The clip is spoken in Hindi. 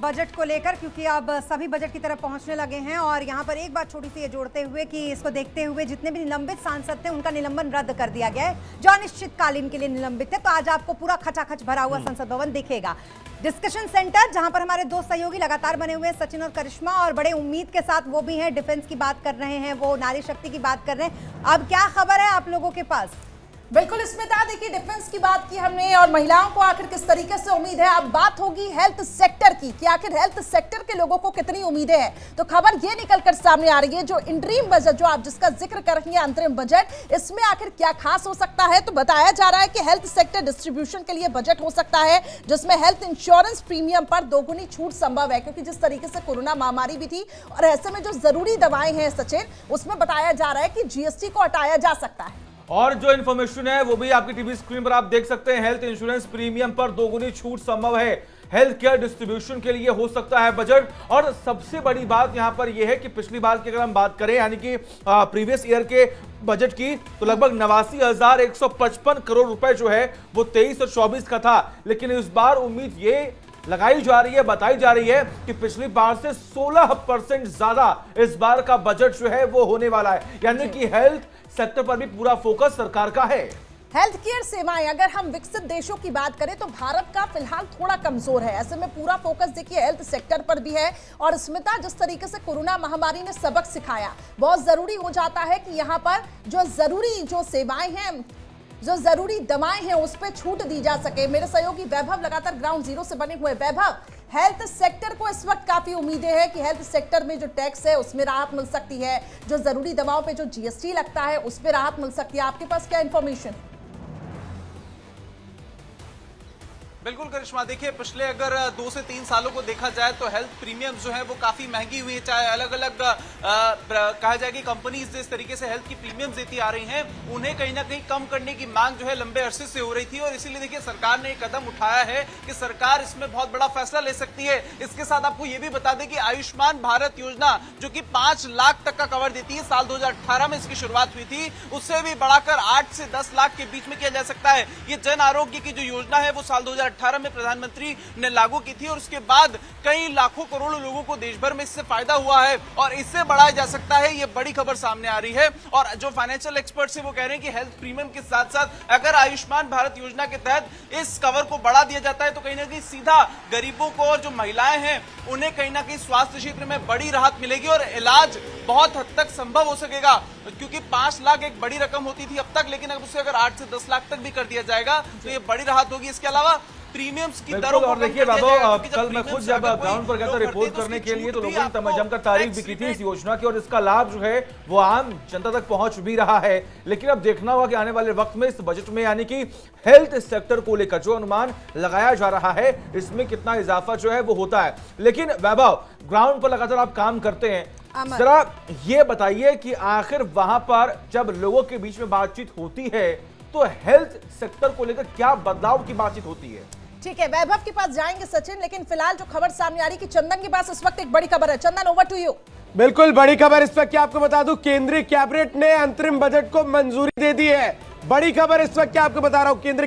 बजट को लेकर, क्योंकि अब सभी बजट की तरफ पहुंचने लगे हैं और यहां पर एक बात छोटी सी ये जोड़ते हुए कि इसको देखते हुए जितने भी निलंबित सांसद थे उनका निलंबन रद्द कर दिया गया है, जो अनिश्चितकालीन के लिए निलंबित थे। तो आज आपको पूरा खचाखच भरा हुआ संसद भवन दिखेगा। डिस्कशन सेंटर जहां पर हमारे दो सहयोगी लगातार बने हुए हैं, सचिन और करिश्मा, और बड़े उम्मीद के साथ वो भी हैं, डिफेंस की बात कर रहे हैं, वो नारी शक्ति की बात कर रहे हैं। अब क्या खबर है आप लोगों के पास? बिल्कुल स्मिता, देखिए डिफेंस की बात की हमने और महिलाओं को आखिर किस तरीके से उम्मीद है। अब बात होगी हेल्थ सेक्टर की कि आखिर हेल्थ सेक्टर के लोगों को कितनी उम्मीदें हैं। तो खबर ये निकलकर सामने आ रही है, जो इंटरिम बजट जो आप जिसका जिक्र कर रही हैं, अंतरिम बजट, इसमें आखिर क्या खास हो सकता है। तो बताया जा रहा है कि हेल्थ सेक्टर डिस्ट्रीब्यूशन के लिए बजट हो सकता है, जिसमें हेल्थ इंश्योरेंस प्रीमियम पर दोगुनी छूट संभव है, क्योंकि जिस तरीके से कोरोना महामारी भी थी और ऐसे में जो जरूरी दवाएं हैं सचिन, उसमें बताया जा रहा है कि जीएसटी को हटाया जा सकता है। और जो इन्फॉर्मेशन है वो भी आपकी टीवी स्क्रीन पर आप देख सकते हैं। हेल्थ इंश्योरेंस प्रीमियम पर दोगुनी छूट संभव है। हेल्थ केयर डिस्ट्रीब्यूशन के लिए हो सकता है बजट। और सबसे बड़ी बात यहां पर यह है कि पिछली बार की अगर हम बात करें, यानी कि प्रीवियस ईयर के बजट की, तो लगभग 89,155 करोड़ रुपए जो है वो 23 और 24 का था। लेकिन इस बार उम्मीद ये लगाई जा रही है, बताई जा रही है कि पिछली बार से 16% ज्यादा इस बार का बजट जो है वो होने वाला है। यानी कि हेल्थ सेक्टर पर भी पूरा फोकस सरकार का है। हेल्थ केयर सेवाएं, अगर हम विकसित देशों की बात करें तो भारत का फिलहाल थोड़ा कमजोर है। ऐसे में पूरा फोकस देखिए हेल्थ सेक्टर पर भी है। और स्मिता, जिस तरीके से कोरोना महामारी ने सबक सिखाया, बहुत जरूरी हो जाता है कि यहाँ पर जो जरूरी जो सेवाएं हैं, जो जरूरी दवाएं हैं, उस पर छूट दी जा सके। मेरे सहयोगी वैभव लगातार ग्राउंड जीरो से बने हुए। वैभव, हेल्थ सेक्टर को इस वक्त काफी उम्मीदें हैं कि हेल्थ सेक्टर में जो टैक्स है उसमें राहत मिल सकती है, जो जरूरी दवाओं पे जो जीएसटी लगता है उस पर राहत मिल सकती है। आपके पास क्या इंफॉर्मेशन? बिल्कुल करिश्मा, देखिए पिछले अगर 2 से 3 सालों को देखा जाए तो हेल्थ प्रीमियम जो है वो काफी महंगी हुई है। चाहे अलग अलग कहा जाए कि कंपनीज जिस तरीके से हेल्थ की प्रीमियम देती आ रही हैं, उन्हें कहीं ना कहीं कम करने की मांग जो है लंबे अरसे से हो रही थी। और इसीलिए देखिए सरकार ने एक कदम उठाया है कि सरकार इसमें बहुत बड़ा फैसला ले सकती है। इसके साथ आपको ये भी बता दें कि आयुष्मान भारत योजना जो कि 5 लाख तक का कवर देती है, साल 2018 में इसकी शुरुआत हुई थी, उससे भी बढ़ाकर 8 से 10 लाख के बीच में किया जा सकता है। ये जन आरोग्य की जो योजना है वो साल 2018 में प्रधानमंत्री ने लागू की थी और उसके बाद कई लाखों करोड़ों लोगों को देश भर में इससे फायदा हुआ है और इससे बढ़ाया जा सकता है। ये बड़ी खबर सामने आ रही है। और जो फाइनेंशियल एक्सपर्ट्स हैं वो कह रहे हैं कि हेल्थ प्रीमियम के साथ साथ अगर आयुष्मान भारत योजना के तहत इस कवर को बढ़ा दिया जाता है तो कहीं ना कहीं सीधा गरीबों को और जो महिलाएं हैं उन्हें कहीं ना कहीं स्वास्थ्य क्षेत्र में बड़ी राहत मिलेगी और इलाज बहुत हद तक संभव हो सकेगा। क्योंकि 5 लाख एक बड़ी रकम होती थी अब तक, लेकिन अब उसे अगर 8 से 10 लाख तक भी कर दिया जाएगा तो ये बड़ी राहत होगी। इसके अलावा प्रीमियम्स की दरों और देखिए बाबू, कल मैं खुद जब ग्राउंड पर गया था रिपोर्ट करने के लिए, तो लोगों ने जमकर तारीफ भी की थी इस योजना की और इसका लाभ जो है वो आम जनता तक पहुंच भी रहा है। लेकिन अब देखना होगा कि आने वाले वक्त में इस बजट में, यानी कि हेल्थ सेक्टर को लेकर जो अनुमान लगाया जा रहा है, इसमें कितना इजाफा जो है वो होता है। लेकिन वैभव, ग्राउंड पर लगातार आप काम करते हैं, जरा ये बताइए कि आखिर वहां पर जब लोगों के बीच में बातचीत होती है तो हेल्थ सेक्टर को लेकर क्या बदलाव की बातचीत होती है? ठीक है, वैभव के पास जाएंगे सचिन, लेकिन फिलहाल जो खबर सामने आ रही है कि चंदन के पास इस वक्त एक बड़ी खबर है। चंदन, ओवर टू यू। बिल्कुल बड़ी खबर इस वक्त, क्या आपको बता दूं, केंद्रीय कैबिनेट ने अंतरिम बजट को मंजूरी दे दी है। बड़ी खबर इस वक्त क्या आपको बता रहा हूं, केंद्रीय